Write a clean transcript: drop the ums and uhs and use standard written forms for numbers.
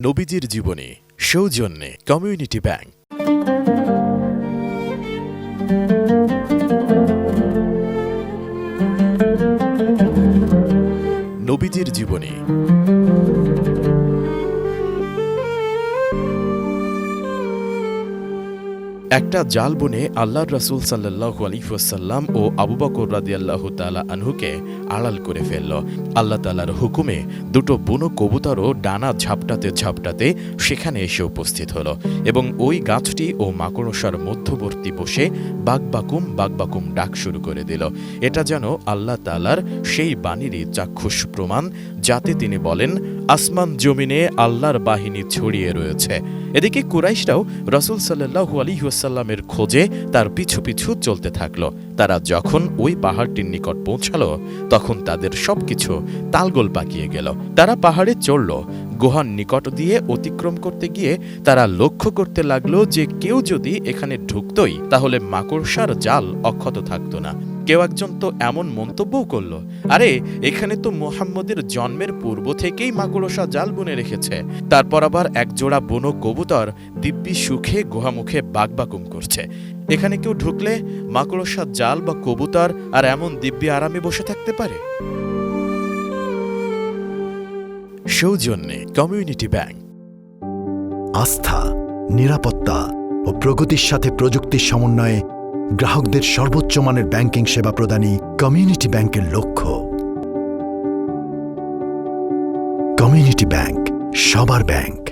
নবীজির জীবনী সৌজন্যে কমিউনিটি ব্যাংক। নবীজির জীবনী। একটা জাল বুনে আল্লাহর রাসূল সাল্লাল্লাহু আলাইহি ওয়াসাল্লাম ও আবু বকর রাদিয়াল্লাহু তাআলা আনহুকে আড়াল করে ফেলল। আল্লাহ তাআলার হুকুমে দুটো বুনো কবুতরও ডানা ঝাপটাতে ঝাপটাতে সেখানে এসে উপস্থিত হলো এবং ওই গাছটি ও মাকড়সার মধ্যবর্তী বসে বাকবাকুম বাকবাকুম ডাক শুরু করে দিল। এটা যেন আল্লাহ তাআলার সেই বাণীরই চাক্ষুষ প্রমাণ, যাতে তিনি বলেন, আসমান জমিনে আল্লাহর বাহিনী ছড়িয়ে রয়েছে। এদিকে কুরাইশরাও রাসূল সাল্লাল্লাহু আলাইহি ওয়াসাল্লামের খোঁজে তার পিছু পিছু চলতে থাকল। তারা যখন ওই পাহাড়টির নিকট পৌঁছালো, তখন তাদের সবকিছু তালগোল পাকিয়ে গেল। তারা পাহাড়ে চড়ল। গুহার নিকট দিয়ে অতিক্রম করতে গিয়ে তারা লক্ষ্য করতে লাগলো যে কেউ যদি এখানে ঢুকতই তাহলে মাকড়সার জাল অক্ষত থাকত না। কেউ একজন তো এমন মন্তব্যও করল, আরে এখানে তো মুহাম্মদের জন্মের পূর্ব থেকেই মাকড়সা জাল বুনে রেখেছে। তারপর আবার একজোড়া বুনো কবুতর দিব্যি সুখে গুহামুখে বাকবাকুম করছে। এখানে কেউ ঢুকলে মাকড়সা জাল বা কবুতর আর এমন দিব্যি আরামে বসে থাকতে পারে? সৌজন্যে কমিউনিটি ব্যাংক। আস্থা, নিরাপত্তা ও প্রগতির সাথে প্রযুক্তির সমন্বয়ে গ্রাহকদের সর্বোচ্চ মানের ব্যাংকিং সেবা প্রদানই কমিউনিটি ব্যাংকের লক্ষ্য। কমিউনিটি ব্যাংক, সবার ব্যাংক।